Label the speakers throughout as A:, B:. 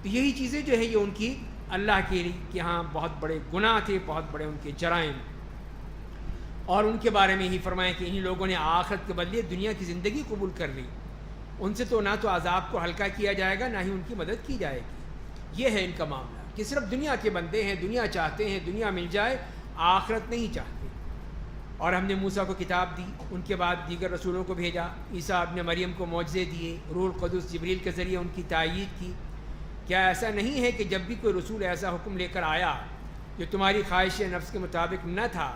A: تو یہی چیزیں جو ہے یہ ان کی اللہ کے یہاں بہت بڑے گناہ تھے، بہت بڑے ان کے جرائم. اور ان کے بارے میں ہی فرمایا کہ انہی لوگوں نے آخرت کے بدلے دنیا کی زندگی قبول کر لی. ان سے تو نہ تو عذاب کو ہلکا کیا جائے گا، نہ ہی ان کی مدد کی جائے گی. یہ ہے ان کا معاملہ کہ صرف دنیا کے بندے ہیں، دنیا چاہتے ہیں، دنیا مل جائے، آخرت نہیں چاہتے. اور ہم نے موسیٰ کو کتاب دی، ان کے بعد دیگر رسولوں کو بھیجا، عیسیٰ ابن مریم کو معجزے دیے، روح القدس جبریل کے ذریعے ان کی تائید کی. کیا ایسا نہیں ہے کہ جب بھی کوئی رسول ایسا حکم لے کر آیا جو تمہاری خواہش نفس کے مطابق نہ تھا،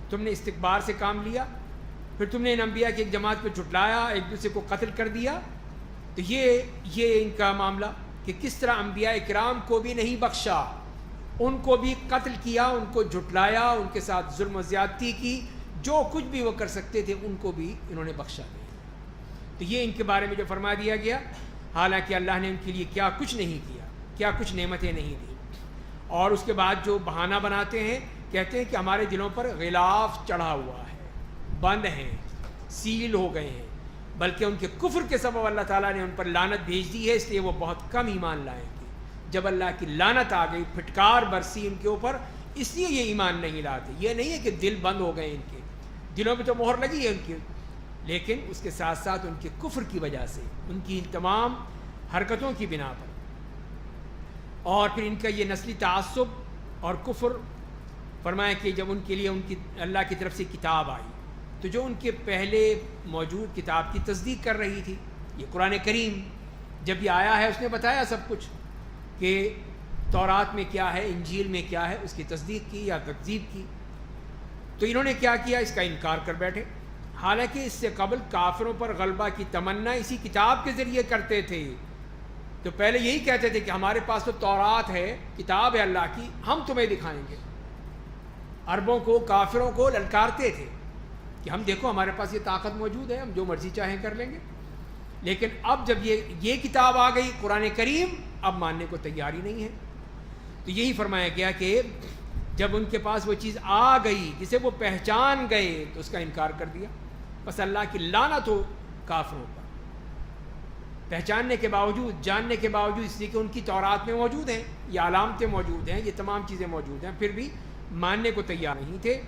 A: تم نے استکبار سے کام لیا، پھر تم نے ان انبیاء کی ایک جماعت کو جھٹلایا، ایک دوسرے کو قتل کر دیا. تو یہ ان کا معاملہ کہ کس طرح انبیاء کرام کو بھی نہیں بخشا، ان کو بھی قتل کیا، ان کو جھٹلایا، ان کے ساتھ ظلم و زیادتی کی، جو کچھ بھی وہ کر سکتے تھے ان کو بھی انہوں نے بخشا دیا. تو یہ ان کے بارے میں جو فرما دیا گیا، حالانکہ اللہ نے ان کے لیے کیا کچھ نہیں کیا، کیا کچھ نعمتیں نہیں دیں. اور اس کے بعد جو بہانہ بناتے ہیں، کہتے ہیں کہ ہمارے دلوں پر غلاف چڑھا ہوا ہے، بند ہیں، سیل ہو گئے ہیں، بلکہ ان کے کفر کے سبب اللہ تعالیٰ نے ان پر لعنت بھیج دی ہے، اس لیے وہ بہت کم ایمان لائیں گے. جب اللہ کی لعنت آ گئی، پھٹکار برسی ان کے اوپر، اس لیے یہ ایمان نہیں لاتے. یہ نہیں ہے کہ دل بند ہو گئے، ان کے دلوں پہ تو مہر لگی ہے ان کی، لیکن اس کے ساتھ ساتھ ان کے کفر کی وجہ سے، ان کی تمام حرکتوں کی بنا پر. اور پھر ان کا یہ نسلی تعصب اور کفر، فرمایا کہ جب ان کے لیے ان کی اللہ کی طرف سے کتاب آئی تو جو ان کے پہلے موجود کتاب کی تصدیق کر رہی تھی، یہ قرآن کریم جب یہ آیا ہے اس نے بتایا سب کچھ کہ تورات میں کیا ہے، انجیل میں کیا ہے، اس کی تصدیق کی یا تکذیب کی. تو انہوں نے کیا کیا، اس کا انکار کر بیٹھے. حالانکہ اس سے قبل کافروں پر غلبہ کی تمنا اسی کتاب کے ذریعے کرتے تھے. تو پہلے یہی کہتے تھے کہ ہمارے پاس تو تورات ہے، کتاب ہے اللہ کی، ہم تمہیں دکھائیں گے. عربوں کو، کافروں کو للکارتے تھے کہ ہم دیکھو ہمارے پاس یہ طاقت موجود ہے، ہم جو مرضی چاہیں کر لیں گے. لیکن اب جب یہ کتاب آ گئی قرآن کریم، اب ماننے کو تیار ہی نہیں ہے. تو یہی فرمایا گیا کہ جب ان کے پاس وہ چیز آ گئی جسے وہ پہچان گئے تو اس کا انکار کر دیا. بس اللہ کی لعنت ہو کافروں پر، پہچاننے کے باوجود، جاننے کے باوجود، اس لیے کہ ان کی تورات میں موجود ہیں، یہ علامتیں موجود ہیں، یہ تمام چیزیں موجود ہیں، پھر بھی ماننے کو تیار نہیں تھے.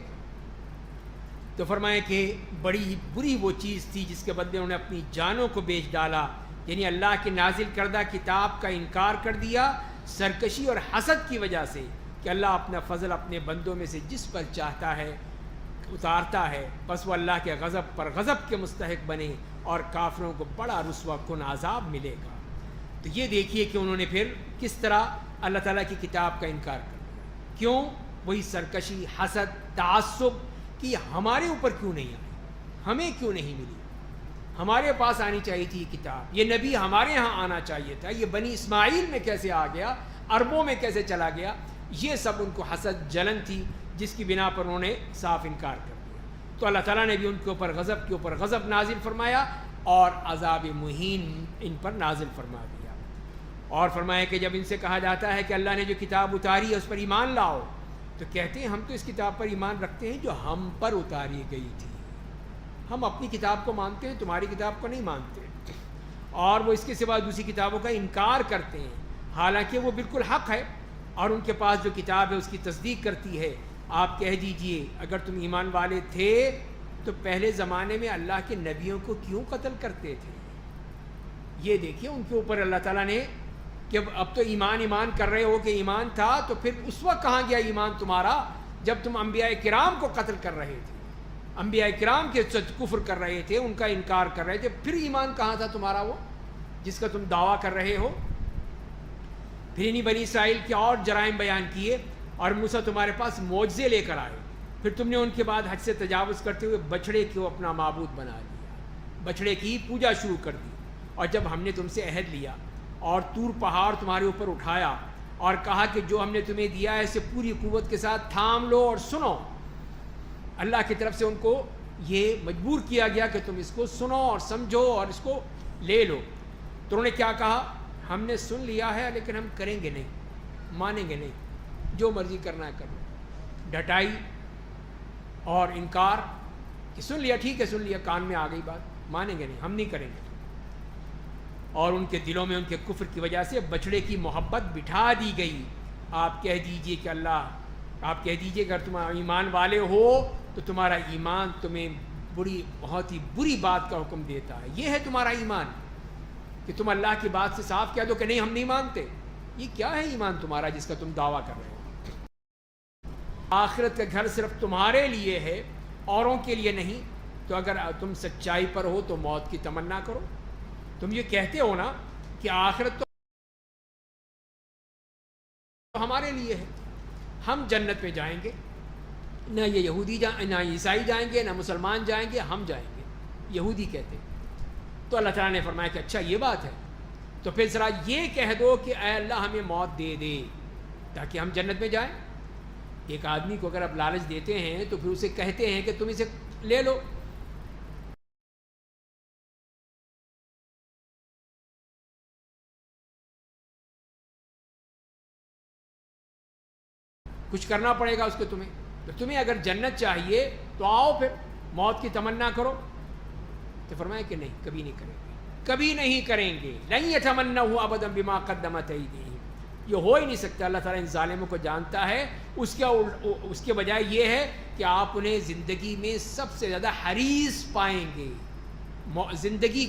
A: تو فرمائے کہ بڑی بری وہ چیز تھی جس کے بدلے انہوں نے اپنی جانوں کو بیچ ڈالا، یعنی اللہ کی نازل کردہ کتاب کا انکار کر دیا سرکشی اور حسد کی وجہ سے کہ اللہ اپنا فضل اپنے بندوں میں سے جس پر چاہتا ہے اتارتا ہے، بس وہ اللہ کے غضب پر غضب کے مستحق بنے اور کافروں کو بڑا رسوا کن عذاب ملے گا. تو یہ دیکھیے کہ انہوں نے پھر کس طرح اللہ تعالیٰ کی کتاب کا انکار کر دیا. کیوں؟ وہی سرکشی، حسد، تعصب کہ ہمارے اوپر کیوں نہیں آئی، ہمیں کیوں نہیں ملی، ہمارے پاس آنی چاہیے تھی یہ کتاب، یہ نبی ہمارے ہاں آنا چاہیے تھا، یہ بنی اسماعیل میں کیسے آ گیا، عربوں میں کیسے چلا گیا. یہ سب ان کو حسد، جلن تھی جس کی بنا پر انہوں نے صاف انکار کر دیا. تو اللہ تعالیٰ نے بھی ان کے اوپر غضب کے اوپر غضب نازل فرمایا اور عذاب مہین ان پر نازل فرما دیا. اور فرمایا کہ جب ان سے کہا جاتا ہے کہ اللہ نے جو کتاب اتاری ہے اس پر ایمان لاؤ، تو کہتے ہیں ہم تو اس کتاب پر ایمان رکھتے ہیں جو ہم پر اتاری گئی تھی، ہم اپنی کتاب کو مانتے ہیں، تمہاری کتاب کو نہیں مانتے. اور وہ اس کے سوا دوسری کتابوں کا انکار کرتے ہیں، حالانکہ وہ بالکل حق ہے اور ان کے پاس جو کتاب ہے اس کی تصدیق کرتی ہے. آپ کہہ دیجئے اگر تم ایمان والے تھے تو پہلے زمانے میں اللہ کے نبیوں کو کیوں قتل کرتے تھے. یہ دیکھیے ان کے اوپر اللہ تعالیٰ نے کہ اب تو ایمان کر رہے ہو کہ ایمان تھا، تو پھر اس وقت کہاں گیا ایمان تمہارا جب تم انبیاء کرام کو قتل کر رہے تھے، انبیاء کرام کے کفر کر رہے تھے، ان کا انکار کر رہے تھے، پھر ایمان کہاں تھا تمہارا وہ جس کا تم دعویٰ کر رہے ہو. پھر انہیں بنی اسرائیل کے اور جرائم بیان کیے اور موسیٰ تمہارے پاس معجزے لے کر آئے، پھر تم نے ان کے بعد حد سے تجاوز کرتے ہوئے بچڑے کو اپنا معبود بنا لیا، بچڑے کی پوجا شروع کر دی. اور جب ہم نے تم سے عہد لیا اور طور پہاڑ تمہارے اوپر اٹھایا اور کہا کہ جو ہم نے تمہیں دیا ہے اسے پوری قوت کے ساتھ تھام لو اور سنو، اللہ کی طرف سے ان کو یہ مجبور کیا گیا کہ تم اس کو سنو اور سمجھو اور اس کو لے لو. تو انہوں نے کیا کہا، ہم نے سن لیا ہے لیکن ہم کریں گے نہیں، مانیں گے نہیں، جو مرضی کرنا ہے کرو. ڈٹائی اور انکار کہ سن لیا، ٹھیک ہے سن لیا، کان میں آ گئی بات، مانیں گے نہیں، ہم نہیں کریں گے. اور ان کے دلوں میں ان کے کفر کی وجہ سے بچڑے کی محبت بٹھا دی گئی. آپ کہہ دیجئے کہ آپ کہہ دیجئے کہ اگر تم ایمان والے ہو تو تمہارا ایمان تمہیں بہت ہی بری بات کا حکم دیتا ہے. یہ ہے تمہارا ایمان کہ تم اللہ کی بات سے صاف کہہ دو کہ نہیں ہم نہیں مانتے. یہ کیا ہے ایمان تمہارا جس کا تم دعویٰ کر رہے ہو؟ آخرت کا گھر صرف تمہارے لیے ہے، اوروں کے لیے نہیں. تو اگر تم سچائی پر ہو تو موت کی تمنا کرو. تم یہ کہتے ہو نا کہ آخرت تو ہمارے لیے ہے، ہم جنت میں جائیں گے، نہ یہ یہودی نہ عیسائی جائیں گے، نہ مسلمان جائیں گے، ہم جائیں گے. یہودی کہتے. تو اللہ تعالیٰ نے فرمایا کہ اچھا یہ بات ہے تو پھر ذرا یہ کہہ دو کہ اے اللہ ہمیں موت دے دے تاکہ ہم جنت میں جائیں. ایک آدمی کو اگر آپ لالچ دیتے ہیں تو پھر اسے کہتے ہیں کہ تم اسے لے لو. کچھ کرنا پڑے گا اس کو تمہیں. تو تمہیں اگر جنت چاہیے تو آؤ پھر موت کی تمنا کرو. تو فرمایا کہ نہیں، کبھی نہیں کریں گے، کبھی نہیں کریں گے. لن یتمنوا ابدا بما قدمت ایدیہم. یہ ہو ہی نہیں سکتا. اللہ تعالیٰ ان ظالموں کو جانتا ہے. اس کے بجائے یہ ہے کہ آپ انہیں زندگی میں سب سے زیادہ حریص پائیں گے. زندگی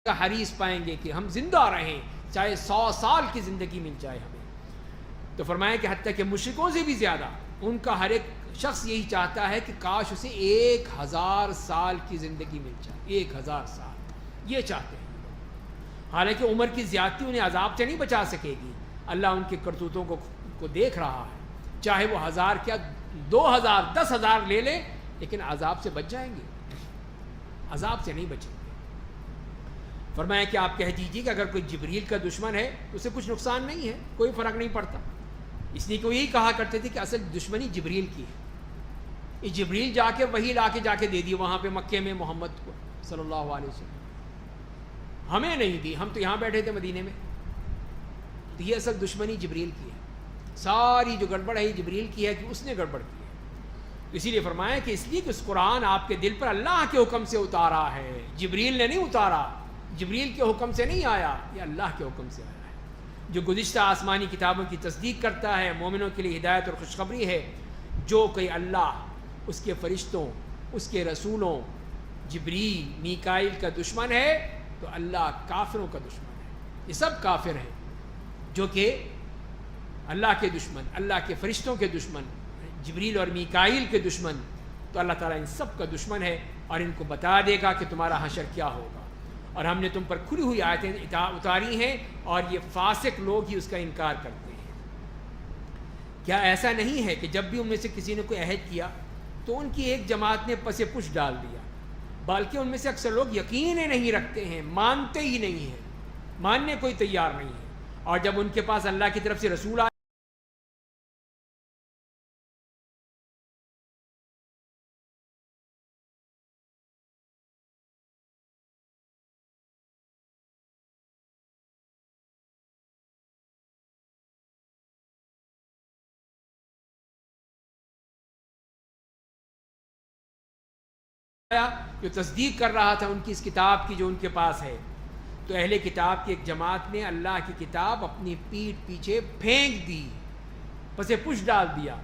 A: کا حریص پائیں گے کہ ہم زندہ رہیں، چاہے 100 سال کی زندگی مل جائے ہمیں. تو فرمایا کہ حتیٰ کہ مشرکوں سے بھی زیادہ ان کا ہر ایک شخص یہی چاہتا ہے کہ کاش اسے 1000 سال کی زندگی مل جائے. 1000 سال یہ چاہتے ہیں. حالانکہ عمر کی زیادتی انہیں عذاب سے نہیں بچا سکے گی. اللہ ان کے کرتوتوں کو دیکھ رہا ہے. چاہے وہ 1000 کیا 2000 10,000 لے لے لیکن عذاب سے بچ جائیں گے، عذاب سے نہیں بچیں گے. فرمایا کہ آپ کہہ دیجیے کہ اگر کوئی جبریل کا دشمن ہے تو اسے کچھ نقصان نہیں ہے، کوئی فرق نہیں پڑتا. اس لیے کہ وہ یہی کہا کرتے تھے کہ اصل دشمنی جبریل کی ہے. یہ جبریل جا کے وہی لا کے جا کے دے دی وہاں پہ مکے میں محمد کو صلی اللہ علیہ وسلم. ہمیں نہیں دی، ہم تو یہاں بیٹھے تھے مدینے میں. تو یہ اصل دشمنی جبریل کی ہے. ساری جو گڑبڑ ہے یہ جبریل کی ہے کہ اس نے گڑبڑ کی ہے. اسی لیے فرمایا کہ اس لیے کہ اس قرآن آپ کے دل پر اللہ کے حکم سے اتارا ہے، جبریل نے نہیں اتارا. جبریل کے حکم سے نہیں آیا، یہ اللہ کے حکم سے آیا ہے. جو گزشتہ آسمانی کتابوں کی تصدیق کرتا ہے مومنوں کے لیے ہدایت اور خوشخبری ہے. جو کوئی اللہ، اس کے فرشتوں، اس کے رسولوں، جبریل میکائیل کا دشمن ہے تو اللہ کافروں کا دشمن ہے. یہ سب کافر ہیں جو کہ اللہ کے دشمن، اللہ کے فرشتوں کے دشمن، جبریل اور میکائیل کے دشمن. تو اللہ تعالیٰ ان سب کا دشمن ہے اور ان کو بتا دے گا کہ تمہارا حشر کیا ہوگا. اور ہم نے تم پر کھلی ہوئی آیتیں اتاری ہیں اور یہ فاسق لوگ ہی اس کا انکار کرتے ہیں. کیا ایسا نہیں ہے کہ جب بھی ان میں سے کسی نے کوئی عہد کیا تو ان کی ایک جماعت نے پس پش ڈال دیا، بلکہ ان میں سے اکثر لوگ یقین ہی نہیں رکھتے ہیں، مانتے ہی نہیں ہیں، ماننے کوئی تیار نہیں ہے. اور جب ان کے پاس اللہ کی طرف سے رسول آئے جو تصدیق کر رہا تھا ان کی اس کتاب کی جو ان کے پاس ہے، تو اہل کتاب کی ایک جماعت نے اللہ کی کتاب اپنی پیٹھ پیچھے پھینک دی، پس پش ڈال دیا.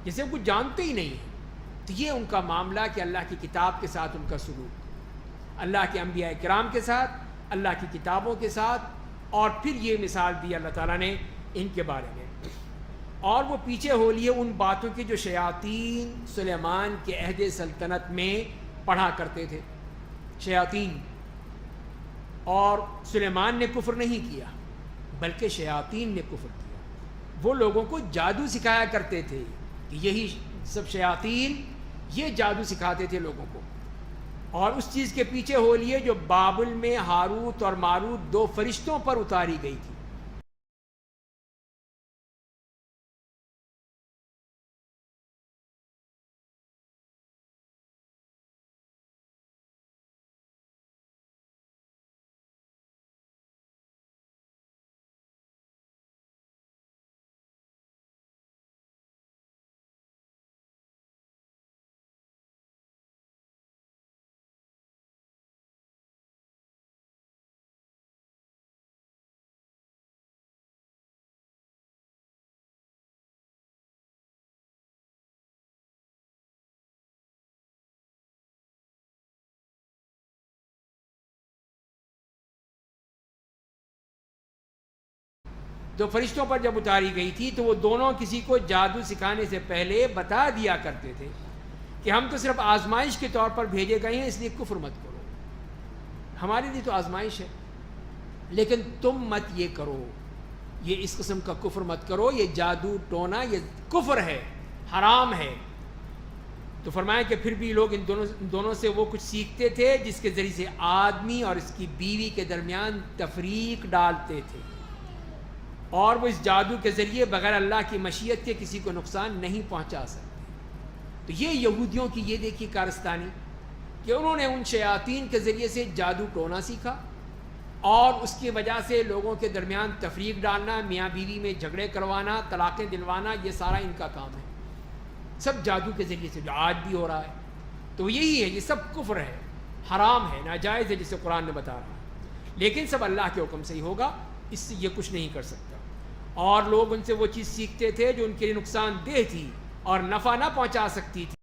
A: جسے کچھ جانتے ہی نہیں ہیں. تو یہ ان کا معاملہ کہ اللہ کی کتاب کے ساتھ ان کا سلوک، اللہ کے انبیاء کرام کے ساتھ، اللہ کی کتابوں کے ساتھ. اور پھر یہ مثال دی اللہ تعالیٰ نے ان کے بارے میں. اور وہ پیچھے ہو لیے ان باتوں کی جو شیاطین سلیمان کے عہد سلطنت میں پڑھا کرتے تھے. شیاطین، اور سلیمان نے کفر نہیں کیا بلکہ شیاطین نے کفر کیا. وہ لوگوں کو جادو سکھایا کرتے تھے کہ یہی سب شیاطین یہ جادو سکھاتے تھے لوگوں کو، اور اس چیز کے پیچھے ہو لیے جو بابل میں ہاروت اور ماروت دو فرشتوں پر اتاری گئی تھی۔ تو فرشتوں پر جب اتاری گئی تھی تو وہ دونوں کسی کو جادو سکھانے سے پہلے بتا دیا کرتے تھے کہ ہم تو صرف آزمائش کے طور پر بھیجے گئے ہیں، اس لیے کفر مت کرو، ہمارے لیے تو آزمائش ہے، لیکن تم مت یہ کرو، یہ اس قسم کا کفر مت کرو، یہ جادو ٹونا یہ کفر ہے، حرام ہے۔ تو فرمایا کہ پھر بھی لوگ ان دونوں سے وہ کچھ سیکھتے تھے جس کے ذریعے سے آدمی اور اس کی بیوی کے درمیان تفریق ڈالتے تھے، اور وہ اس جادو کے ذریعے بغیر اللہ کی مشیت کے کسی کو نقصان نہیں پہنچا سکتے۔ تو یہ یہودیوں کی یہ دیکھی کارستانی کہ انہوں نے ان شیاطین کے ذریعے سے جادو ٹونا سیکھا، اور اس کی وجہ سے لوگوں کے درمیان تفریق ڈالنا، میاں بیوی میں جھگڑے کروانا، طلاقیں دلوانا، یہ سارا ان کا کام ہے، سب جادو کے ذریعے سے، جو آج بھی ہو رہا ہے۔ تو یہی ہے، یہ سب کفر ہے، حرام ہے، ناجائز ہے، جسے قرآن نے بتا رہا ہے، لیکن سب اللہ کے حکم سے ہی ہوگا، اس سے یہ کچھ نہیں کر سکتا۔ اور لوگ ان سے وہ چیز سیکھتے تھے جو ان کے لیے نقصان دہ تھی اور نفع نہ پہنچا سکتی تھی۔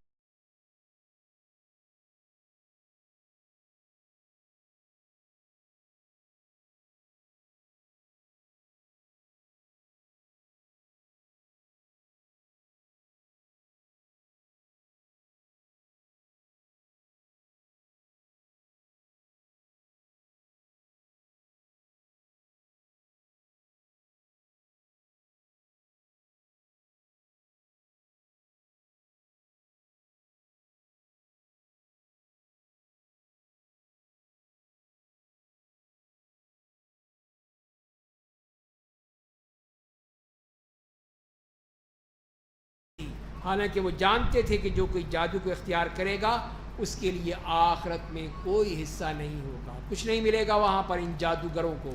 A: حالانکہ وہ جانتے تھے کہ جو کوئی جادو کو اختیار کرے گا اس کے لیے آخرت میں کوئی حصہ نہیں ہوگا، کچھ نہیں ملے گا وہاں پر ان جادوگروں کو،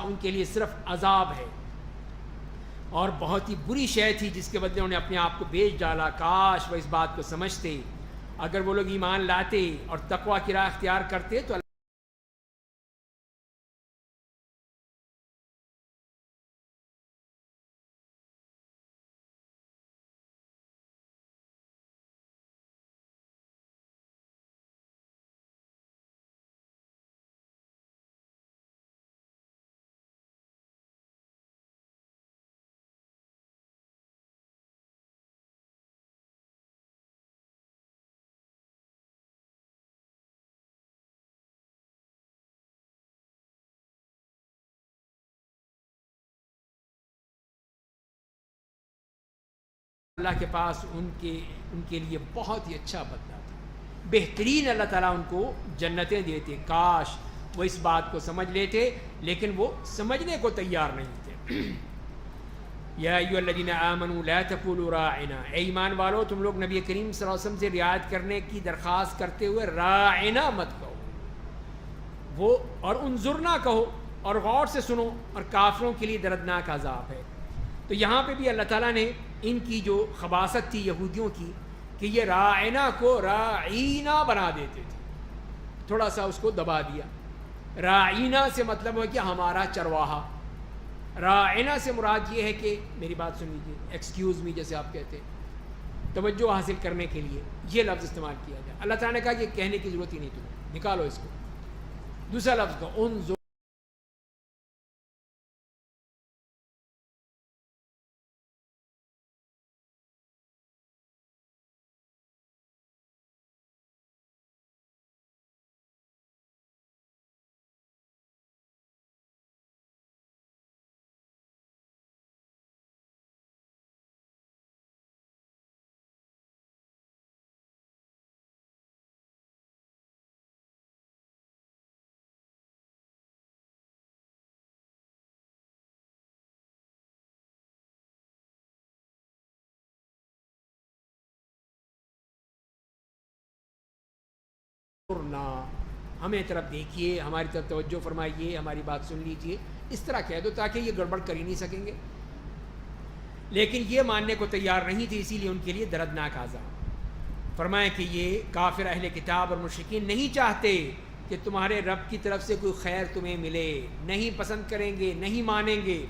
A: ان کے لیے صرف عذاب ہے، اور بہت ہی بری شے تھی جس کے بدلے انہوں نے اپنے آپ کو بیچ ڈالا۔ کاش وہ اس بات کو سمجھتے، اگر وہ لوگ ایمان لاتے اور تقوی کی راہ اختیار کرتے تو اللہ کے پاس ان کے لیے بہت ہی اچھا بدلہ تھا، بہترین اللہ تعالیٰ ان کو جنتیں دیتے۔ کاش وہ اس بات کو سمجھ لیتے، لیکن وہ سمجھنے کو تیار نہیں تھے۔ یا ایھا الذین آمنوا لا تقولوا راعنا، اے ایمان والو تم لوگ نبی کریم صلی اللہ علیہ وسلم سے رعایت کرنے کی درخواست کرتے ہوئے راعنا مت کہو، وہ اور انظرنا کہو، اور غور سے سنو، اور کافروں کے لیے دردناک عذاب ہے۔ تو یہاں پہ بھی اللہ تعالیٰ نے ان کی جو خباثت تھی یہودیوں کی کہ یہ راعنا کو راعینا بنا دیتے تھے، تھوڑا سا اس کو دبا دیا۔ راعینا سے مطلب ہے کہ ہمارا چرواہا، راعنا سے مراد یہ ہے کہ میری بات سن لیجیے، ایکسکیوز می جیسے آپ کہتے ہیں، توجہ حاصل کرنے کے لیے یہ لفظ استعمال کیا جائے۔ اللہ تعالیٰ نے کہا کہ کہنے کی ضرورت ہی نہیں تمہیں، نکالو اس کو۔ دوسرا لفظ کا انظر نا ہمیں طرف دیکھیے، ہماری طرف توجہ فرمائیے، ہماری بات سن لیجئے، اس طرح کہہ دو تاکہ یہ گڑبڑ کر ہی نہیں سکیں گے. لیکن یہ ماننے کو تیار نہیں تھے، اسی لیے ان کے لیے دردناک عذاب. فرمائیں کہ یہ کافر اہل کتاب اور مشرکین نہیں چاہتے کہ تمہارے رب کی طرف سے کوئی خیر تمہیں ملے، نہیں پسند کریں گے، نہیں مانیں گے.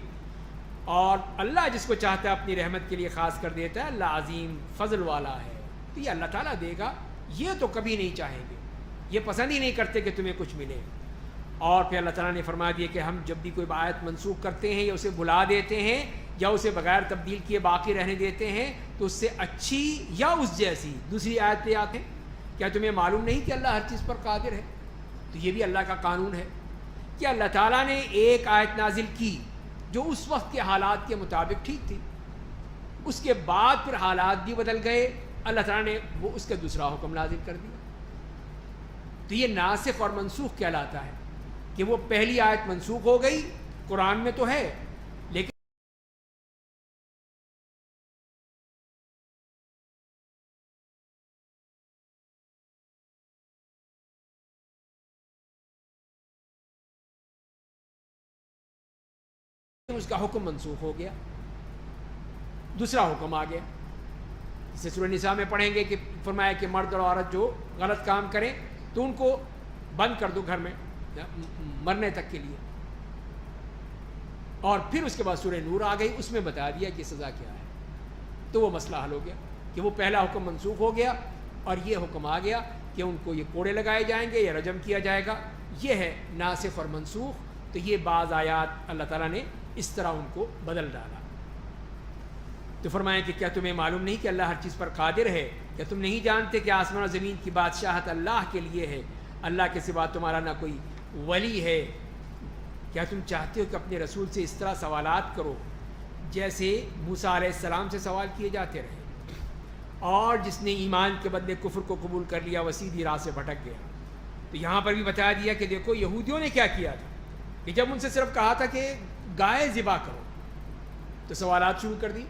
A: اور اللہ جس کو چاہتا ہے اپنی رحمت کے لیے خاص کر دیتا ہے. اللہ عظیم فضل والا ہے، تو یہ اللہ تعالیٰ دے گا. یہ تو کبھی نہیں چاہیں گے، یہ پسند ہی نہیں کرتے کہ تمہیں کچھ ملے. اور پھر اللہ تعالیٰ نے فرما دیا کہ ہم جب بھی کوئی آیت منسوخ کرتے ہیں یا اسے بھلا دیتے ہیں یا اسے بغیر تبدیل کیے باقی رہنے دیتے ہیں تو اس سے اچھی یا اس جیسی دوسری آیت لے آتے ہیں. کیا تمہیں معلوم نہیں کہ اللہ ہر چیز پر قادر ہے؟ تو یہ بھی اللہ کا قانون ہے کہ اللہ تعالیٰ نے ایک آیت نازل کی جو اس وقت کے حالات کے مطابق ٹھیک تھی، اس کے بعد پھر حالات بھی بدل گئے، اللہ تعالیٰ نے وہ اس کا دوسرا حکم نازل کر دیا. تو یہ ناسخ اور منسوخ کہلاتا ہے کہ وہ پہلی آیت منسوخ ہو گئی، قرآن میں تو ہے لیکن اس کا حکم منسوخ ہو گیا، دوسرا حکم آ گیا. جسے سورہ نساء میں پڑھیں گے کہ فرمایا کہ مرد اور عورت جو غلط کام کریں تو ان کو بند کر دو گھر میں مرنے تک کے لیے. اور پھر اس کے بعد سورہ نور آ گئی، اس میں بتا دیا کہ سزا کیا ہے. تو وہ مسئلہ حل ہو گیا کہ وہ پہلا حکم منسوخ ہو گیا اور یہ حکم آ گیا کہ ان کو یہ کوڑے لگائے جائیں گے یا رجم کیا جائے گا. یہ ہے ناسخ اور منسوخ. تو یہ بعض آیات اللہ تعالیٰ نے اس طرح ان کو بدل ڈالا. تو فرمائیں کہ کیا تمہیں معلوم نہیں کہ اللہ ہر چیز پر قادر ہے؟ کیا تم نہیں جانتے کہ آسمان اور زمین کی بادشاہت اللہ کے لیے ہے؟ اللہ کے سوا تمہارا نہ کوئی ولی ہے. کیا تم چاہتے ہو کہ اپنے رسول سے اس طرح سوالات کرو جیسے موسیٰ علیہ السلام سے سوال کیے جاتے رہے؟ اور جس نے ایمان کے بدلے کفر کو قبول کر لیا وہ سیدھی راہ سے بھٹک گیا. تو یہاں پر بھی بتا دیا کہ دیکھو یہودیوں نے کیا کیا تھا کہ جب ان سے صرف کہا تھا کہ گائے ذبح کرو تو سوالات شروع کر دی.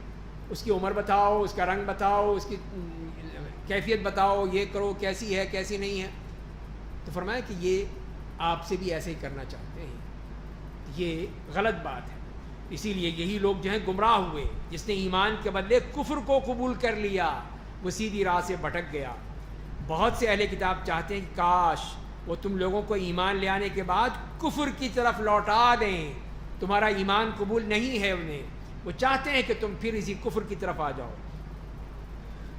A: اس کی عمر بتاؤ، اس کا رنگ بتاؤ، اس کی کیفیت بتاؤ، یہ کرو، کیسی ہے کیسی نہیں ہے. تو فرمایا کہ یہ آپ سے بھی ایسے ہی کرنا چاہتے ہیں، یہ غلط بات ہے. اسی لیے یہی لوگ جو ہیں گمراہ ہوئے. جس نے ایمان کے بدلے کفر کو قبول کر لیا وہ سیدھی راہ سے بھٹک گیا. بہت سے اہل کتاب چاہتے ہیں کہ کاش وہ تم لوگوں کو ایمان لے آنے کے بعد کفر کی طرف لوٹا دیں. تمہارا ایمان قبول نہیں ہے انہیں، وہ چاہتے ہیں کہ تم پھر اسی کفر کی طرف آ جاؤ.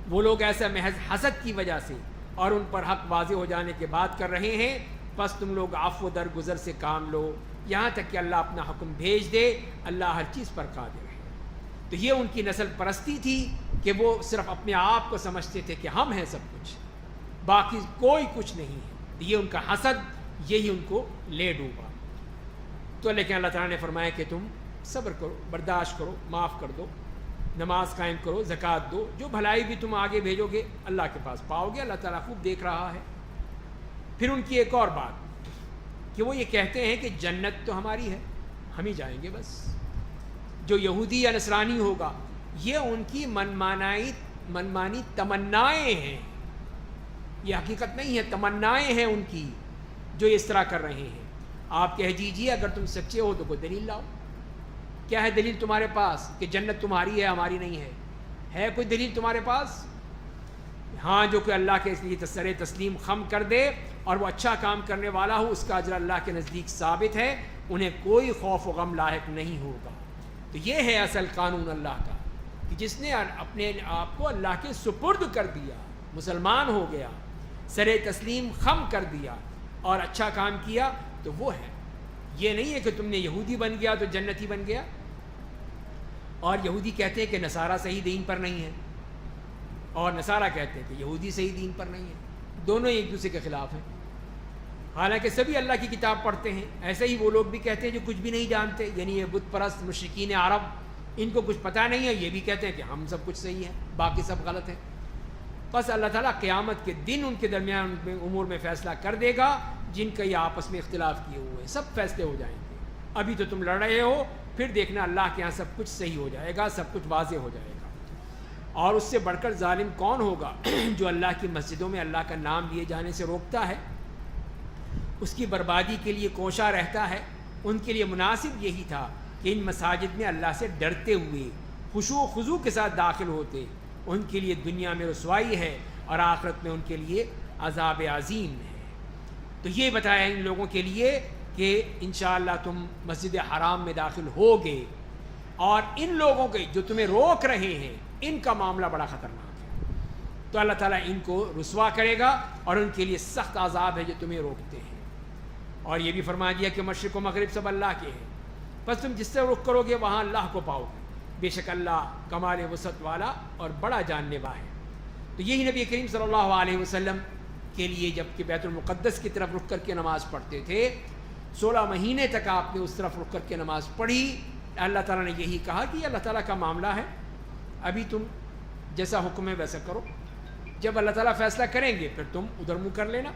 A: وہ لوگ ایسا محض حسد کی وجہ سے اور ان پر حق واضح ہو جانے کے بعد کر رہے ہیں. بس تم لوگ عفو درگزر سے کام لو یہاں تک کہ اللہ اپنا حکم بھیج دے. اللہ ہر چیز پر قادر ہے. تو یہ ان کی نسل پرستی تھی کہ وہ صرف اپنے آپ کو سمجھتے تھے کہ ہم ہیں سب کچھ، باقی کوئی کچھ نہیں ہے. یہ ان کا حسد یہی ان کو لے ڈوبا. تو لیکن اللہ تعالیٰ نے فرمایا کہ تم صبر کرو، برداشت کرو، معاف کر دو، نماز قائم کرو، زکوٰۃ دو. جو بھلائی بھی تم آگے بھیجو گے اللہ کے پاس پاؤ گے. اللہ تعالیٰ خوب دیکھ رہا ہے. پھر ان کی ایک اور بات کہ وہ یہ کہتے ہیں کہ جنت تو ہماری ہے، ہم ہی جائیں گے بس. جو یہودی یا نصرانی ہوگا یہ ان کی منمانی تمنائیں ہیں، یہ حقیقت نہیں ہے، تمنائیں ہیں ان کی جو اس طرح کر رہے ہیں. آپ کہہ دیجیے اگر تم سچے ہو تو کوئی دلیل لاؤ. کیا ہے دلیل تمہارے پاس کہ جنت تمہاری ہے ہماری نہیں ہے؟ ہے کوئی دلیل تمہارے پاس؟ ہاں جو کہ اللہ کے اس لیے سر تسلیم خم کر دے اور وہ اچھا کام کرنے والا ہو اس کا اجر اللہ کے نزدیک ثابت ہے، انہیں کوئی خوف و غم لاحق نہیں ہوگا. تو یہ ہے اصل قانون اللہ کا کہ جس نے اپنے آپ کو اللہ کے سپرد کر دیا، مسلمان ہو گیا، سر تسلیم خم کر دیا اور اچھا کام کیا تو وہ ہے. یہ نہیں ہے کہ تم نے یہودی بن گیا تو جنتی بن گیا. اور یہودی کہتے ہیں کہ نصارہ صحیح دین پر نہیں ہے اور نصارہ کہتے ہیں کہ یہودی صحیح دین پر نہیں ہے. دونوں ایک دوسرے کے خلاف ہیں، حالانکہ سبھی اللہ کی کتاب پڑھتے ہیں. ایسے ہی وہ لوگ بھی کہتے ہیں جو کچھ بھی نہیں جانتے، یعنی یہ بت پرست مشرکین عرب، ان کو کچھ پتہ نہیں ہے، یہ بھی کہتے ہیں کہ ہم سب کچھ صحیح ہے باقی سب غلط ہے. بس اللہ تعالیٰ قیامت کے دن ان کے درمیان امور میں فیصلہ کر دے گا جن کا یہ آپس میں اختلاف کیے ہوئے ہیں، سب فیصلے ہو جائیں گے. ابھی تو تم لڑ رہے ہو، پھر دیکھنا اللہ کے یہاں سب کچھ صحیح ہو جائے گا، سب کچھ واضح ہو جائے گا. اور اس سے بڑھ کر ظالم کون ہوگا جو اللہ کی مسجدوں میں اللہ کا نام لیے جانے سے روکتا ہے اس کی بربادی کے لیے کوشاں رہتا ہے، ان کے لیے مناسب یہی تھا کہ ان مساجد میں اللہ سے ڈرتے ہوئے خشوع و خضوع کے ساتھ داخل ہوتے۔ ان کے لیے دنیا میں رسوائی ہے اور آخرت میں ان کے لیے عذاب عظیم ہے۔ تو یہ بتایا ان لوگوں کے لیے کہ انشاءاللہ تم مسجد حرام میں داخل ہوگے، اور ان لوگوں کے جو تمہیں روک رہے ہیں ان کا معاملہ بڑا خطرناک ہے، تو اللہ تعالیٰ ان کو رسوا کرے گا اور ان کے لیے سخت عذاب ہے جو تمہیں روکتے ہیں۔ اور یہ بھی فرما دیا کہ مشرق و مغرب سب اللہ کے ہیں، بس تم جس سے رخ کرو گے وہاں اللہ کو پاؤ گے، بے شک اللہ کمال وسعت والا اور بڑا جاننے والا ہے۔ تو یہی نبی کریم صلی اللہ علیہ وسلم کے لیے جب کہ بیت المقدس کی طرف رخ کر کے نماز پڑھتے تھے، 16 مہینے تک آپ نے اس طرف رخ کر کے نماز پڑھی۔ اللہ تعالیٰ نے یہی کہا کہ یہ اللہ تعالیٰ کا معاملہ ہے، ابھی تم جیسا حکم ہے ویسا کرو، جب اللہ تعالیٰ فیصلہ کریں گے پھر تم ادھر منہ کر لینا۔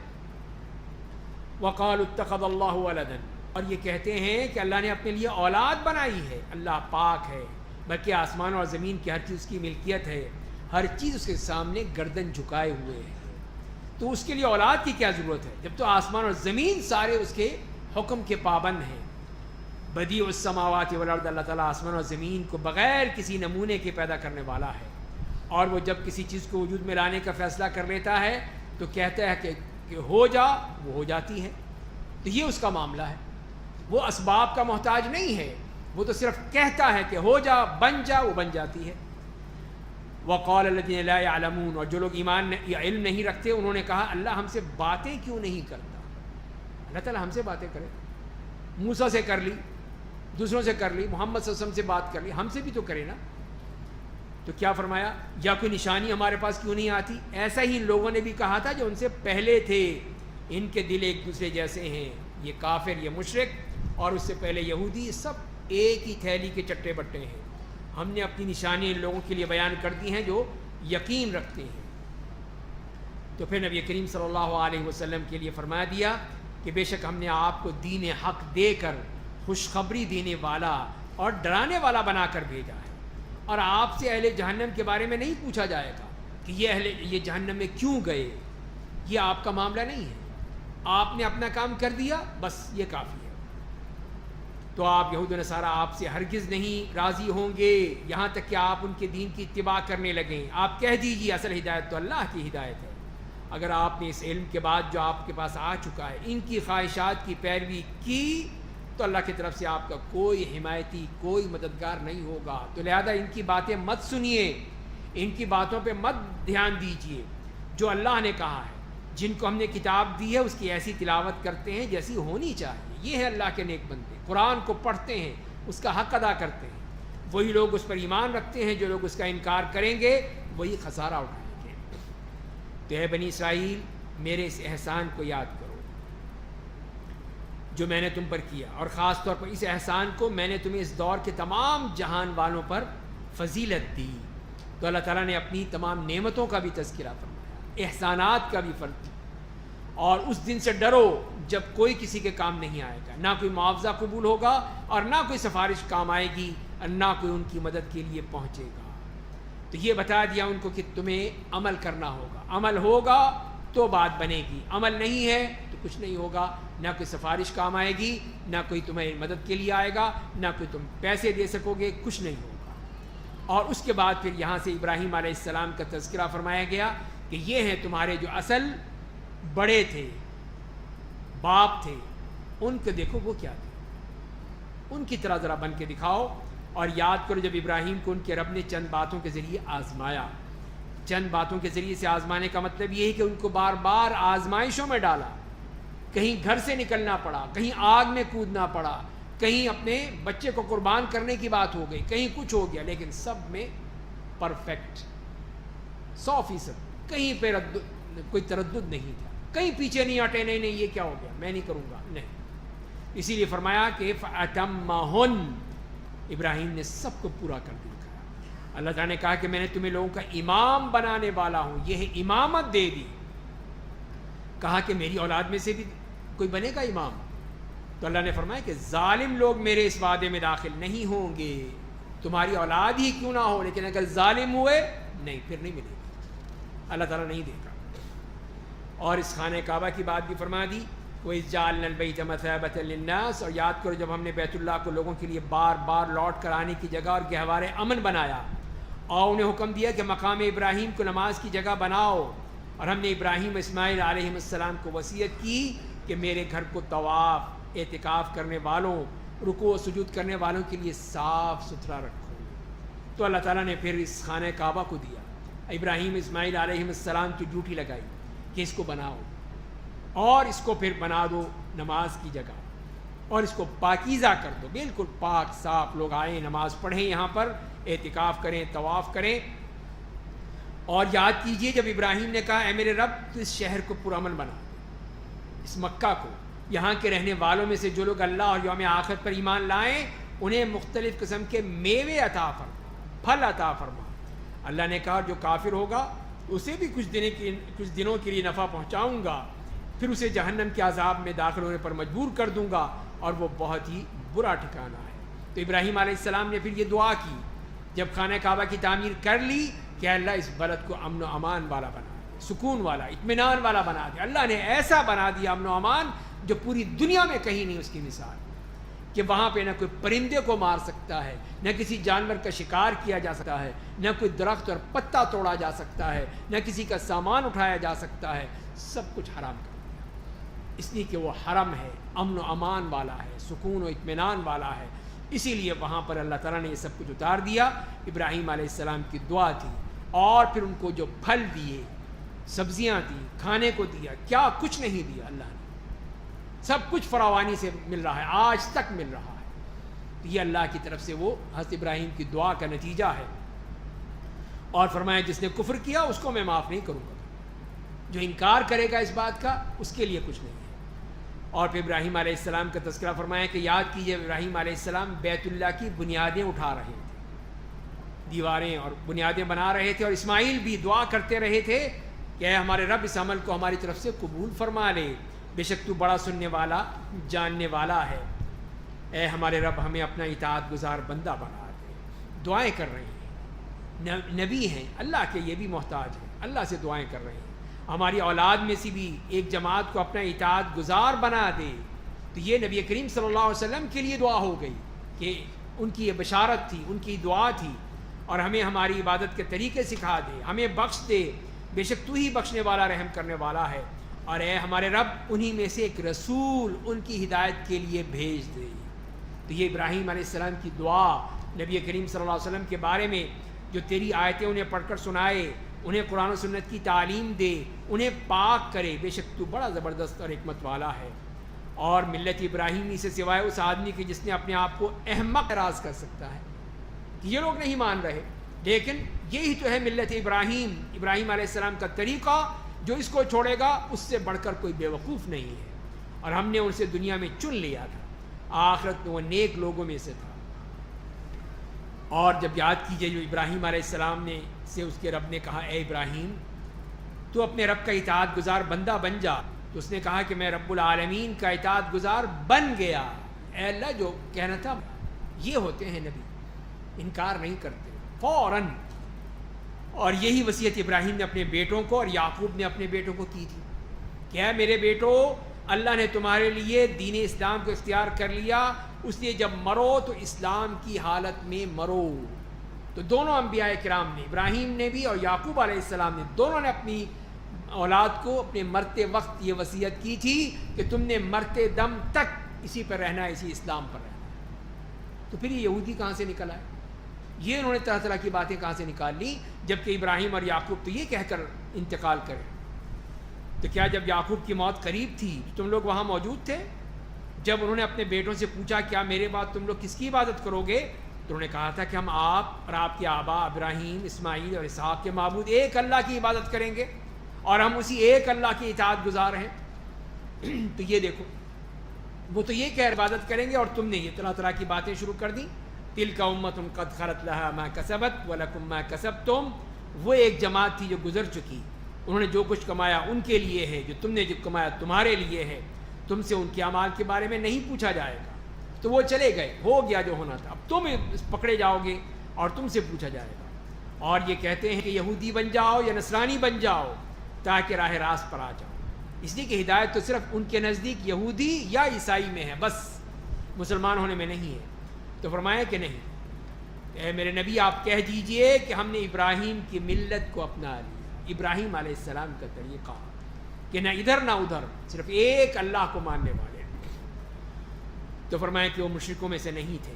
A: وَقَالُوا اتَّخَذَ اللَّهُ وَلَدًا، اور یہ کہتے ہیں کہ اللہ نے اپنے لیے اولاد بنائی ہے۔ اللہ پاک ہے، بلکہ آسمان اور زمین کی ہر چیز اس کی ملکیت ہے، ہر چیز اس کے سامنے گردن جھکائے ہوئے ہے، تو اس کے لیے اولاد کی کیا ضرورت ہے جب تو آسمان اور زمین سارے اس کے حکم کے پابند ہیں۔ بدیع السماوات والارض، اللہ تعالیٰ آسمان اور زمین کو بغیر کسی نمونے کے پیدا کرنے والا ہے، اور وہ جب کسی چیز کو وجود میں لانے کا فیصلہ کر لیتا ہے تو کہتا ہے کہ ہو جا، وہ ہو جاتی ہے۔ تو یہ اس کا معاملہ ہے، وہ اسباب کا محتاج نہیں ہے، وہ تو صرف کہتا ہے کہ ہو جا، بن جا، وہ بن جاتی ہے۔ وقال الذین لا يعلمون، اور جو لوگ ایمان یا علم نہیں رکھتے انہوں نے کہا اللہ ہم سے باتیں کیوں نہیں کرتا۔ اللہ تعالیٰ ہم سے باتیں کرے، موسیٰ سے کر لی، دوسروں سے کر لی، محمد صلی اللہ علیہ وسلم سے بات کر لی، ہم سے بھی تو کرے نا۔ تو کیا فرمایا، یا کوئی نشانی ہمارے پاس کیوں نہیں آتی؟ ایسا ہی ان لوگوں نے بھی کہا تھا جو ان سے پہلے تھے، ان کے دل ایک دوسرے جیسے ہیں، یہ کافر، یہ مشرک اور اس سے پہلے یہودی، سب ایک ہی تھیلی کے چٹے بٹے ہیں۔ ہم نے اپنی نشانی ان لوگوں کے لیے بیان کر دی ہیں جو یقین رکھتے ہیں۔ تو پھر نبی کریم صلی اللہ علیہ وسلم کے لیے فرما دیا کہ بے شک ہم نے آپ کو دین حق دے کر خوشخبری دینے والا اور ڈرانے والا بنا کر بھیجا ہے، اور آپ سے اہل جہنم کے بارے میں نہیں پوچھا جائے گا کہ یہ جہنم میں کیوں گئے، یہ آپ کا معاملہ نہیں ہے، آپ نے اپنا کام کر دیا، بس یہ کافی ہے۔ تو آپ یہود و نصارہ آپ سے ہرگز نہیں راضی ہوں گے یہاں تک کہ آپ ان کے دین کی اتباع کرنے لگیں۔ آپ کہہ دیجیے اصل ہدایت تو اللہ کی ہدایت ہے، اگر آپ نے اس علم کے بعد جو آپ کے پاس آ چکا ہے ان کی خواہشات کی پیروی کی تو اللہ کی طرف سے آپ کا کوئی حمایتی، کوئی مددگار نہیں ہوگا۔ تو لہذا ان کی باتیں مت سنیے، ان کی باتوں پہ مت دھیان دیجیے۔ جو اللہ نے کہا ہے، جن کو ہم نے کتاب دی ہے اس کی ایسی تلاوت کرتے ہیں جیسی ہونی چاہیے، یہ ہے اللہ کے نیک بندے، قرآن کو پڑھتے ہیں، اس کا حق ادا کرتے ہیں۔ وہی لوگ اس پر ایمان رکھتے ہیں، جو لوگ اس کا انکار کریں گے وہی خسارہ اٹھائیں گے۔ تو اے بنی اسرائیل، میرے اس احسان کو یاد کرو جو میں نے تم پر کیا، اور خاص طور پر اس احسان کو میں نے تمہیں اس دور کے تمام جہان والوں پر فضیلت دی۔ تو اللہ تعالیٰ نے اپنی تمام نعمتوں کا بھی تذکرہ فرمایا، احسانات کا بھی فرق، اور اس دن سے ڈرو جب کوئی کسی کے کام نہیں آئے گا، نہ کوئی معاوضہ قبول ہوگا اور نہ کوئی سفارش کام آئے گی اور نہ کوئی ان کی مدد کے لیے پہنچے گا۔ تو یہ بتا دیا ان کو کہ تمہیں عمل کرنا ہوگا، عمل ہوگا تو بات بنے گی، عمل نہیں ہے تو کچھ نہیں ہوگا، نہ کوئی سفارش کام آئے گی، نہ کوئی تمہیں مدد کے لیے آئے گا، نہ کوئی تم پیسے دے سکو گے، کچھ نہیں ہوگا۔ اور اس کے بعد پھر یہاں سے ابراہیم علیہ السلام کا تذکرہ فرمایا گیا کہ یہ ہیں تمہارے جو اصل بڑے تھے، باپ تھے، ان کو دیکھو وہ کیا تھے، ان کی طرح ذرا بن کے دکھاؤ۔ اور یاد کرو جب ابراہیم کو ان کے رب نے چند باتوں کے ذریعے آزمایا، چند باتوں کے ذریعے سے آزمانے کا مطلب یہ ہے کہ ان کو بار بار آزمائشوں میں ڈالا، کہیں گھر سے نکلنا پڑا، کہیں آگ میں کودنا پڑا، کہیں اپنے بچے کو قربان کرنے کی بات ہو گئی، کہیں کچھ ہو گیا، لیکن سب میں پرفیکٹ 100%، کہیں پہ کوئی تردد نہیں تھا، کہیں پیچھے نہیں ہٹے، نہیں یہ کیا ہو گیا، میں نہیں کروں گا، نہیں۔ اسی لیے فرمایا کہ فَأَتَمَّهُنَّ، ابراہیم نے سب کو پورا کر دیا۔ اللہ تعالیٰ نے کہا کہ میں نے تمہیں لوگوں کا امام بنانے والا ہوں، یہ امامت دے دی۔ کہا کہ میری اولاد میں سے بھی کوئی بنے گا امام؟ تو اللہ نے فرمایا کہ ظالم لوگ میرے اس وعدے میں داخل نہیں ہوں گے، تمہاری اولاد ہی کیوں نہ ہو، لیکن اگر ظالم ہوئے نہیں، پھر نہیں ملے گا، اللہ تعالیٰ نہیں دے گا۔ اور اس خانہ کعبہ کی بات بھی فرما دی وَإِذْ جَعَلْنَا الْبَيْتَ مَثَابَةً لِلنَّاسِ، اور یاد کرو جب ہم نے بیت اللہ کو لوگوں کے لیے بار بار لوٹ کر آنے کی جگہ اور گہوارے امن بنایا، اور انہیں حکم دیا کہ مقام ابراہیم کو نماز کی جگہ بناؤ، اور ہم نے ابراہیم اسماعیل علیہ السلام کو وصیت کی کہ میرے گھر کو طواف اعتکاف کرنے والوں، رکوع و سجود کرنے والوں کے لیے صاف ستھرا رکھو۔ تو اللہ تعالیٰ نے پھر اس خانہ کعبہ کو دیا، ابراہیم اسماعیل علیہ السلام کی ڈیوٹی لگائی کہ اس کو بناؤ، اور اس کو پھر بنا دو نماز کی جگہ، اور اس کو پاکیزہ کر دو، بالکل پاک صاف لوگ آئیں نماز پڑھیں، یہاں پر اعتکاف کریں، طواف کریں۔ اور یاد کیجئے جب ابراہیم نے کہا اے میرے رب تو اس شہر کو پرامن بنا دے، اس مکہ کو، یہاں کے رہنے والوں میں سے جو لوگ اللہ اور یوم آخرت پر ایمان لائیں انہیں مختلف قسم کے میوے عطا فرما، پھل عطا فرما۔ اللہ نے کہا جو کافر ہوگا اسے بھی کچھ دنوں کے لیے نفع پہنچاؤں گا، پھر اسے جہنم کے عذاب میں داخل ہونے پر مجبور کر دوں گا، اور وہ بہت ہی برا ٹھکانہ ہے۔ تو ابراہیم علیہ السلام نے پھر یہ دعا کی جب خانہ کعبہ کی تعمیر کر لی کہ اللہ اس بلد کو امن و امان والا بنا دے، سکون والا، اطمینان والا بنا دے۔ اللہ نے ایسا بنا دیا امن و امان جو پوری دنیا میں کہیں نہیں اس کی مثال، کہ وہاں پہ نہ کوئی پرندے کو مار سکتا ہے، نہ کسی جانور کا شکار کیا جا سکتا ہے، نہ کوئی درخت اور پتا توڑا جا سکتا ہے، نہ کسی کا سامان اٹھایا جا سکتا ہے، سب کچھ حرام کر دیا، اس لیے کہ وہ حرم ہے، امن و امان والا ہے، سکون و اطمینان والا ہے۔ اسی لیے وہاں پر اللہ تعالیٰ نے یہ سب کچھ اتار دیا۔ ابراہیم علیہ السلام کی دعا تھی، اور پھر ان کو جو پھل دیے، سبزیاں دی، کھانے کو دیا، کیا کچھ نہیں دیا اللہ نے، سب کچھ فراوانی سے مل رہا ہے، آج تک مل رہا ہے۔ تو یہ اللہ کی طرف سے وہ حضرت ابراہیم کی دعا کا نتیجہ ہے، اور فرمایا جس نے کفر کیا اس کو میں معاف نہیں کروں گا، جو انکار کرے گا اس بات کا اس کے لیے کچھ نہیں ہے۔ اور پھر ابراہیم علیہ السلام کا تذکرہ فرمایا کہ یاد کیجئے ابراہیم علیہ السلام بیت اللہ کی بنیادیں اٹھا رہے تھے، دیواریں اور بنیادیں بنا رہے تھے، اور اسماعیل بھی دعا کرتے رہے تھے کہ اے ہمارے رب اس عمل کو ہماری طرف سے قبول فرما لے، بے شک تو بڑا سننے والا جاننے والا ہے، اے ہمارے رب ہمیں اپنا اطاعت گزار بندہ بنا دے۔ دعائیں کر رہے ہیں، نبی ہیں اللہ کے، یہ بھی محتاج ہیں، اللہ سے دعائیں کر رہے ہیں ہماری اولاد میں سے بھی ایک جماعت کو اپنا اطاعت گزار بنا دے۔ تو یہ نبی کریم صلی اللہ علیہ وسلم کے لیے دعا ہو گئی کہ ان کی یہ بشارت تھی، ان کی دعا تھی، اور ہمیں ہماری عبادت کے طریقے سکھا دے، ہمیں بخش دے، بے شک تو ہی بخشنے والا رحم کرنے والا ہے، اور اے ہمارے رب انہی میں سے ایک رسول ان کی ہدایت کے لیے بھیج دے۔ تو یہ ابراہیم علیہ السلام کی دعا نبی کریم صلی اللہ علیہ وسلم کے بارے میں، جو تیری آیتیں انہیں پڑھ کر سنائے، انہیں قرآن و سنت کی تعلیم دے، انہیں پاک کرے، بے شک تو بڑا زبردست اور حکمت والا ہے۔ اور ملت ابراہیمی سے سوائے اس آدمی کے جس نے اپنے آپ کو احمق اعراض کر سکتا ہے، یہ لوگ نہیں مان رہے، لیکن یہی تو ہے ملت ابراہیم، ابراہیم علیہ السلام کا طریقہ، جو اس کو چھوڑے گا اس سے بڑھ کر کوئی بیوقوف نہیں ہے، اور ہم نے ان سے دنیا میں چن لیا تھا، آخرت میں وہ نیک لوگوں میں سے تھا۔ اور جب یاد کیجئے جو ابراہیم علیہ السلام نے سے اس کے رب نے کہا اے ابراہیم تو اپنے رب کا اطاعت گزار بندہ بن جا، تو اس نے کہا کہ میں رب العالمین کا اطاعت گزار بن گیا۔ اے اللہ جو کہنا تھا، یہ ہوتے ہیں نبی، انکار نہیں کرتے فوراً۔ اور یہی وصیت ابراہیم نے اپنے بیٹوں کو اور یعقوب نے اپنے بیٹوں کو کی تھی کہ اے میرے بیٹو، اللہ نے تمہارے لیے دین اسلام کو اختیار کر لیا، اس لیے جب مرو تو اسلام کی حالت میں مرو۔ تو دونوں انبیاء کرام نے، ابراہیم نے بھی اور یعقوب علیہ السلام نے، دونوں نے اپنی اولاد کو اپنے مرتے وقت یہ وصیت کی تھی کہ تم نے مرتے دم تک اسی پر رہنا ہے، اسی اسلام پر رہنا ہے۔ تو پھر یہ یہودی کہاں سے نکل آئے؟ یہ انہوں نے طرح طرح کی باتیں کہاں سے نکال لی، جبکہ ابراہیم اور یعقوب تو یہ کہہ کر انتقال کرے۔ تو کیا جب یعقوب کی موت قریب تھی تم لوگ وہاں موجود تھے؟ جب انہوں نے اپنے بیٹوں سے پوچھا کیا میرے بعد تم لوگ کس کی عبادت کرو گے، تو انہوں نے کہا تھا کہ ہم آپ اور آپ کے آبا ابراہیم، اسماعیل اور اسحاق کے معبود ایک اللہ کی عبادت کریں گے، اور ہم اسی ایک اللہ کی اطاعت گزار ہیں۔ تو یہ دیکھو، وہ تو یہ کہہ عبادت کریں گے، اور تم نے یہ طرح طرح کی باتیں شروع کر دیں۔ تلک امۃ قد خلت لہا ما کسبت ولکم ما کسبتم، وہ ایک جماعت تھی جو گزر چکی، انہوں نے جو کچھ کمایا ان کے لیے ہے، جو تم نے جو کمایا تمہارے لیے ہے، تم سے ان کے اعمال کے بارے میں نہیں پوچھا جائے گا۔ تو وہ چلے گئے، ہو گیا جو ہونا تھا، اب تم پکڑے جاؤ گے اور تم سے پوچھا جائے گا۔ اور یہ کہتے ہیں کہ یہودی بن جاؤ یا نصرانی بن جاؤ تاکہ راہ راست پر آ جاؤ۔ اس لیے کہ ہدایت تو صرف ان کے نزدیک یہودی یا عیسائی میں ہے، بس مسلمان ہونے میں نہیں ہے۔ تو فرمایا کہ نہیں، اے میرے نبی آپ کہہ دیجئے کہ ہم نے ابراہیم کی ملت کو اپنا لیا، ابراہیم علیہ السلام کا طریقہ، کہ نہ ادھر نہ ادھر، صرف ایک اللہ کو ماننے والے۔ تو فرمایا کہ وہ مشرکوں میں سے نہیں تھے،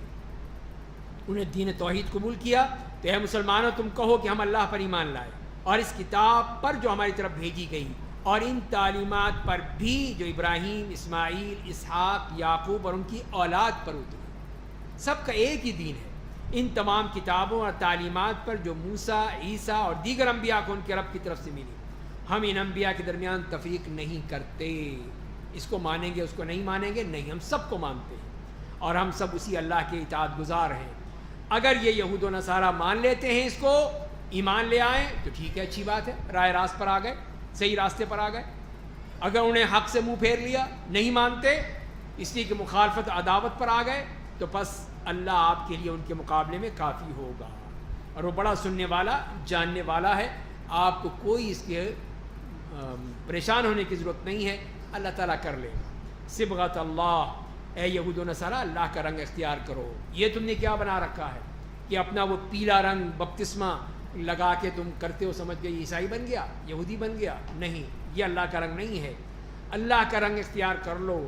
A: انہیں دین توحید قبول کیا۔ تو اے مسلمانوں تم کہو کہ ہم اللہ پر ایمان لائے اور اس کتاب پر جو ہماری طرف بھیجی گئی، اور ان تعلیمات پر بھی جو ابراہیم، اسماعیل، اسحاق، یعقوب اور ان کی اولاد پر اتری۔ سب کا ایک ہی دین ہے۔ ان تمام کتابوں اور تعلیمات پر جو موسیٰ، عیسیٰ اور دیگر انبیاء کو ان کے رب کی طرف سے ملی، ہم ان انبیاء کے درمیان تفریق نہیں کرتے۔ اس کو مانیں گے، اس کو نہیں مانیں گے، نہیں، ہم سب کو مانتے ہیں اور ہم سب اسی اللہ کے اطاعت گزار ہیں۔ اگر یہ یہود و نصارہ مان لیتے ہیں، اس کو ایمان لے آئیں تو ٹھیک ہے، اچھی بات ہے، راہ راست پر آ گئے، صحیح راستے پر آ گئے۔ اگر انہیں حق سے منہ پھیر لیا، نہیں مانتے اس لیے کہ مخالفت عداوت پر آ گئے، تو پس اللہ آپ کے لیے ان کے مقابلے میں کافی ہوگا، اور وہ بڑا سننے والا، جاننے والا ہے۔ آپ کو کوئی اس کے پریشان ہونے کی ضرورت نہیں ہے، اللہ تعالیٰ کر لے گا۔ صبغۃ اللہ، اے یہود و نصارہ اللہ کا رنگ اختیار کرو۔ یہ تم نے کیا بنا رکھا ہے کہ اپنا وہ پیلا رنگ بپتسمہ لگا کے تم کرتے ہو، سمجھ گئے عیسائی بن گیا، یہودی بن گیا؟ نہیں، یہ اللہ کا رنگ نہیں ہے۔ اللہ کا رنگ اختیار کر لو،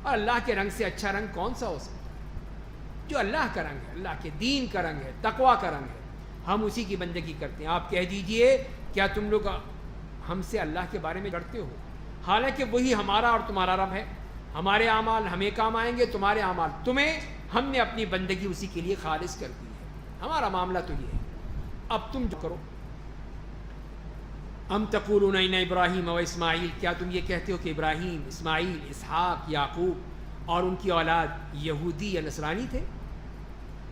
A: اور اللہ کے رنگ سے اچھا رنگ کون سا ہو سکتا ہے؟ جو اللہ کا رنگ ہے، اللہ کے دین کا رنگ ہے، تقویٰ کا رنگ ہے، ہم اسی کی بندگی کرتے ہیں۔ آپ کہہ دیجئے کیا تم لوگ ہم سے اللہ کے بارے میں ڈرتے ہو، حالانکہ وہی ہمارا اور تمہارا رب ہے۔ ہمارے اعمال ہمیں کام آئیں گے، تمہارے اعمال تمہیں، ہم نے اپنی بندگی اسی کے لیے خالص کر دی ہے۔ ہمارا معاملہ تو یہ ہے، اب تم جو کرو۔ ام تقولون ان ابراہیم و اسماعیل، کیا تم یہ کہتے ہو کہ ابراہیم، اسماعیل، اسحاق، یعقوب اور ان کی اولاد یہودی یا نصرانی تھے؟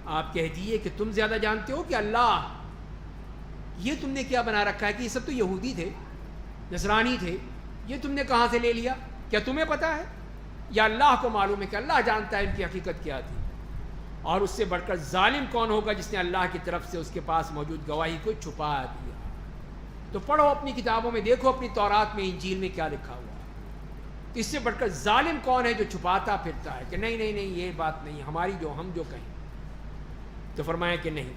A: آپ کہہ دیجئے کہ تم زیادہ جانتے ہو کہ اللہ۔ یہ تم نے کیا بنا رکھا ہے کہ یہ سب تو یہودی تھے، نصرانی تھے، یہ تم نے کہاں سے لے لیا؟ کیا تمہیں پتہ ہے یا اللہ کو معلوم ہے؟ کہ اللہ جانتا ہے ان کی حقیقت کیا تھی۔ اور اس سے بڑھ کر ظالم کون ہوگا جس نے اللہ کی طرف سے اس کے پاس موجود گواہی کو چھپا دیا؟ تو پڑھو اپنی کتابوں میں، دیکھو اپنی تورات میں، انجیل میں کیا لکھا ہوا ہے۔ اس سے بڑھ کر ظالم کون ہے جو چھپاتا پھرتا ہے کہ نہیں نہیں نہیں یہ بات نہیں، ہماری جو ہم جو کہیں۔ تو فرمایا کہ نہیں،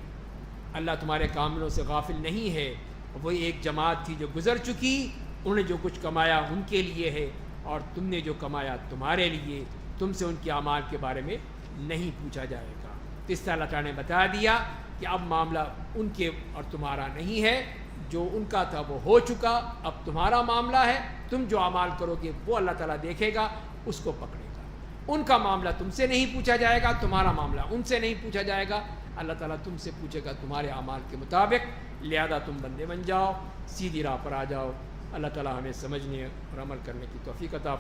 A: اللہ تمہارے کاملوں سے غافل نہیں ہے۔ وہی ایک جماعت تھی جو گزر چکی، انہوں نے جو کچھ کمایا ان کے لیے ہے، اور تم نے جو کمایا تمہارے لیے، تم سے ان کے اعمال کے بارے میں نہیں پوچھا جائے گا۔ تو اس طرح اللہ تعالیٰ نے بتا دیا کہ اب معاملہ ان کے اور تمہارا نہیں ہے، جو ان کا تھا وہ ہو چکا، اب تمہارا معاملہ ہے۔ تم جو اعمال کرو گے وہ اللہ تعالیٰ دیکھے گا، اس کو پکڑے گا۔ ان کا معاملہ تم سے نہیں پوچھا جائے گا، تمہارا معاملہ ان سے نہیں پوچھا جائے گا۔ اللہ تعالیٰ تم سے پوچھے گا تمہارے اعمال کے مطابق، لہذا تم بندے بن جاؤ، سیدھی راہ پر آ جاؤ۔ اللہ تعالیٰ ہمیں سمجھنے اور عمل کرنے کی توفیق عطا